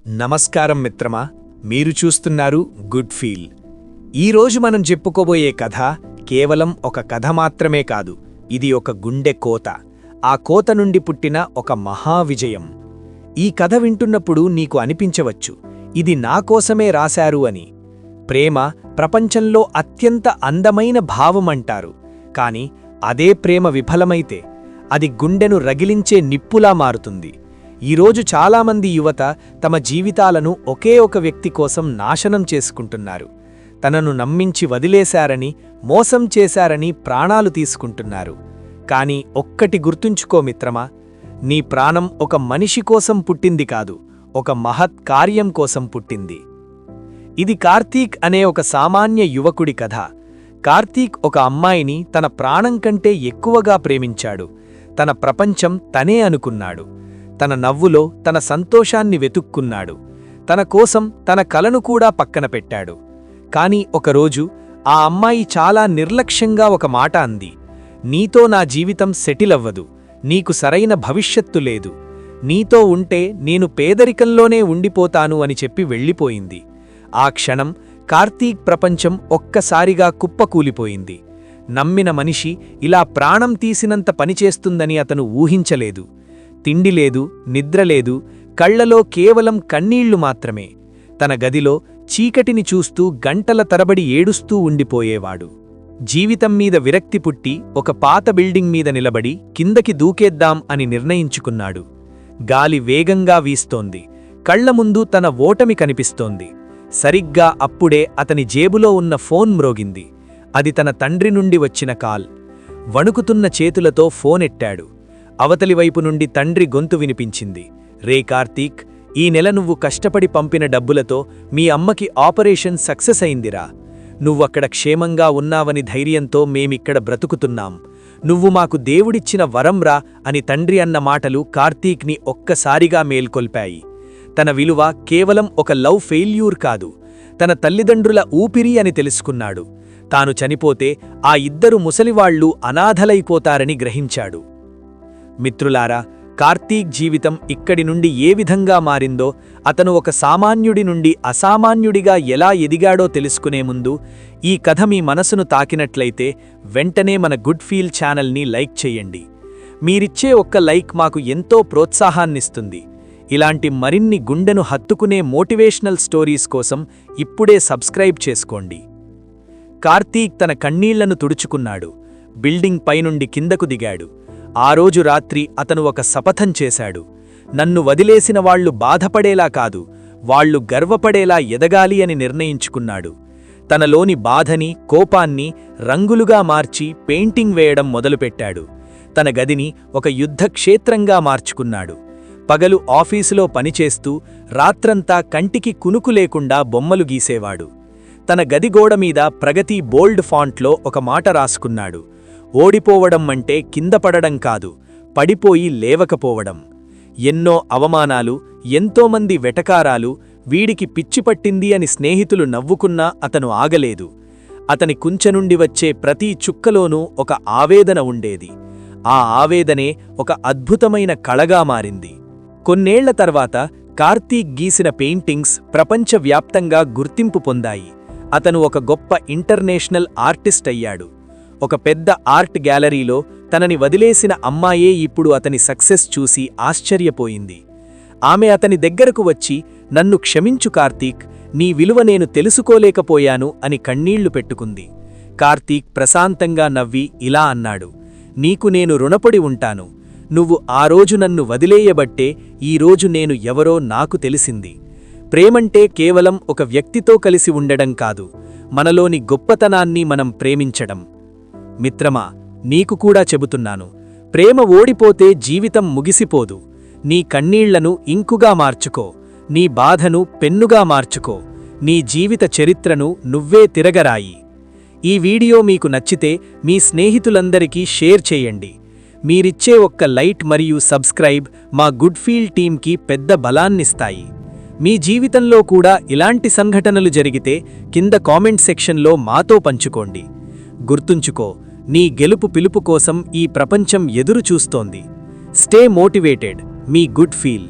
నమస్కారం మిత్రమా, మీరు చూస్తున్నారు గుడ్ ఫీల్. ఈరోజు మనం చెప్పుకోబోయే కథ కేవలం ఒక కథ మాత్రమే కాదు, ఇది ఒక గుండె కోత. ఆ కోత నుండి పుట్టిన ఒక మహావిజయం. ఈ కథ వింటున్నప్పుడు నీకు అనిపించవచ్చు, ఇది నా కోసమే రాశారు అని. ప్రేమ ప్రపంచంలో అత్యంత అందమైన భావమంటారు, కాని అదే ప్రేమ విఫలమైతే అది గుండెను రగిలించే నిప్పులా మారుతుంది. ఈరోజు చాలామంది యువత తమ జీవితాలను ఒకే ఒక వ్యక్తి కోసం నాశనం చేసుకుంటున్నారు. తనను నమ్మించి వదిలేశారని, మోసం చేశారని ప్రాణాలు తీసుకుంటున్నారు. కాని ఒక్కటి గుర్తుంచుకో మిత్రమా, నీ ప్రాణం ఒక మనిషి కోసం పుట్టింది కాదు, ఒక మహత్ కార్యం కోసం పుట్టింది. ఇది కార్తీక్ అనే ఒక సామాన్య యువకుడి కథ. కార్తీక్ ఒక అమ్మాయిని తన ప్రాణం కంటే ఎక్కువగా ప్రేమించాడు. తన ప్రపంచం తనే అనుకున్నాడు. తన నవ్వులో తన సంతోషాన్ని వెతుక్కున్నాడు. తన కోసం తన కలను కూడా పక్కన పెట్టాడు. కాని ఒకరోజు ఆ అమ్మాయి చాలా నిర్లక్ష్యంగా ఒక మాట అంది. నీతో నా జీవితం సెటిల్ అవ్వదు, నీకు సరైన భవిష్యత్తు లేదు, నీతో ఉంటే నేను పేదరికంలోనే ఉండిపోతాను అని చెప్పి వెళ్ళిపోయింది. ఆ క్షణం కార్తీక్ ప్రపంచం ఒక్కసారిగా కుప్పకూలిపోయింది. నమ్మిన మనిషి ఇలా ప్రాణం తీసినంత పనిచేస్తుందని అతను ఊహించలేదు. తిండి లేదు, నిద్రలేదు, కళ్లలో కేవలం కన్నీళ్లు మాత్రమే. తన గదిలో చీకటిని చూస్తూ గంటల తరబడి ఏడుస్తూ ఉండిపోయేవాడు. జీవితం మీద విరక్తి పుట్టి ఒక పాత బిల్డింగ్ మీద నిలబడి కిందకి దూకేద్దాం అని నిర్ణయించుకున్నాడు. గాలి వేగంగా వీస్తోంది. కళ్ల ముందు తన ఓటమి కనిపిస్తోంది. సరిగ్గా అప్పుడే అతని జేబులో ఉన్న ఫోన్ మ్రోగింది. అది తన తండ్రి నుండి వచ్చిన కాల్. వణుకుతున్న చేతులతో ఫోనెట్టాడు. అవతలివైపు నుండి తండ్రి గొంతు వినిపించింది. రే కార్తీక్, ఈ నెల నువ్వు కష్టపడి పంపిన డబ్బులతో మీ అమ్మకి ఆపరేషన్ సక్సెస్ అయిందిరా. నువ్వక్కడ క్షేమంగా ఉన్నావని ధైర్యంతో మేమిక్కడ బ్రతుకుతున్నాం. నువ్వు మాకు దేవుడిచ్చిన వరంరా అని తండ్రి అన్న మాటలు కార్తీక్ని ఒక్కసారిగా మేల్కొల్పాయి. తన విలువ కేవలం ఒక లవ్ ఫెయిల్యూర్ కాదు, తన తల్లిదండ్రుల ఊపిరి అని తెలుసుకున్నాడు. తాను చనిపోతే ఆ ఇద్దరు ముసలివాళ్లు అనాథలైపోతారని గ్రహించాడు. మిత్రులారా, కార్తీక్ జీవితం ఇక్కడి నుండి ఏ విధంగా మారిందో, అతను ఒక సామాన్యుడి నుండి అసామాన్యుడిగా ఎలా ఎదిగాడో తెలుసుకునే ముందు ఈ కథ మీ మనసును తాకినట్లయితే వెంటనే మన గుడ్ ఫీల్ ఛానల్ని లైక్ చేయండి. మీరిచ్చే ఒక్క లైక్ మాకు ఎంతో ప్రోత్సాహాన్నిస్తుంది. ఇలాంటి మరిన్ని గుండెను హత్తుకునే మోటివేషనల్ స్టోరీస్ కోసం ఇప్పుడే సబ్స్క్రైబ్ చేసుకోండి. కార్తీక్ తన కన్నీళ్లను తుడుచుకున్నాడు. బిల్డింగ్ పైనుండి కిందకు దిగాడు. ఆ రోజు రాత్రి అతను ఒక శపథం చేశాడు. నన్ను వదిలేసిన వాళ్లు బాధపడేలా కాదు, వాళ్లు గర్వపడేలా ఎదగాలి అని నిర్ణయించుకున్నాడు. తనలోని బాధని, కోపాన్ని రంగులుగా మార్చి పెయింటింగ్ వేయడం మొదలుపెట్టాడు. తన గదిని ఒక యుద్ధక్షేత్రంగా మార్చుకున్నాడు. పగలు ఆఫీసులో పనిచేస్తూ రాత్రంతా కంటికి కునుకు లేకుండా బొమ్మలు గీసేవాడు. తన గది గోడ మీద ప్రగతి బోల్డ్ ఫాంట్లో ఒక మాట రాసుకున్నాడు. ఓడిపోవడం అంటే కింద పడడం కాదు, పడిపోయి లేవకపోవడం. ఎన్నో అవమానాలు, ఎంతోమంది వెటకారాలు, వీడికి పిచ్చిపట్టింది అని స్నేహితులు నవ్వుకున్నా అతను ఆగలేదు. అతని కుంచెనుండి వచ్చే ప్రతి చుక్కలోనూ ఒక ఆవేదన ఉండేది. ఆ ఆవేదనే ఒక అద్భుతమైన కళగా మారింది. కొన్నేళ్ల తర్వాత కార్తీక్ గీసిన పెయింటింగ్స్ ప్రపంచవ్యాప్తంగా గుర్తింపు పొందాయి. అతను ఒక గొప్ప ఇంటర్నేషనల్ ఆర్టిస్ట్ అయ్యాడు. ఒక పెద్ద ఆర్ట్ గ్యాలరీలో తనని వదిలేసిన అమ్మాయే ఇప్పుడు అతని సక్సెస్ చూసి ఆశ్చర్యపోయింది. ఆమె అతని దగ్గరకు వచ్చి, నన్ను క్షమించు కార్తీక్, నీ విలువ నేను తెలుసుకోలేకపోయాను అని కన్నీళ్లు పెట్టుకుంది. కార్తీక్ ప్రశాంతంగా నవ్వి ఇలా అన్నాడు, నీకు నేను రుణపడి ఉంటాను. నువ్వు ఆ రోజు నన్ను వదిలేయబట్టే ఈరోజు నేను ఎవరో నాకు తెలిసింది. ప్రేమంటే కేవలం ఒక వ్యక్తితో కలిసి ఉండడం కాదు, మనలోని గొప్పతనాన్ని మనం ప్రేమించడం. మిత్రమా, నీకు కూడా చెబుతున్నాను, ప్రేమ ఓడిపోతే జీవితం ముగిసిపోదు. నీ కన్నీళ్లను ఇంకుగా మార్చుకో, నీ బాధను పెన్నుగా మార్చుకో, నీ జీవిత చరిత్రను నువ్వే తిరగరాయి. ఈ వీడియో మీకు నచ్చితే మీ స్నేహితులందరికీ షేర్ చేయండి. మీరిచ్చే ఒక్క లైక్ మరియు సబ్స్క్రైబ్ మా గుడ్ ఫీల్ టీంకి పెద్ద బలాన్నిస్తాయి. మీ జీవితంలో కూడా ఇలాంటి సంఘటనలు జరిగితే కింద కామెంట్ సెక్షన్లో మాతో పంచుకోండి. గుర్తుంచుకో, నీ గెలుపు పిలుపు కోసం ఈ ప్రపంచం ఎదురు చూస్తోంది. స్టే మోటివేటెడ్, మీ గుడ్ ఫీల్.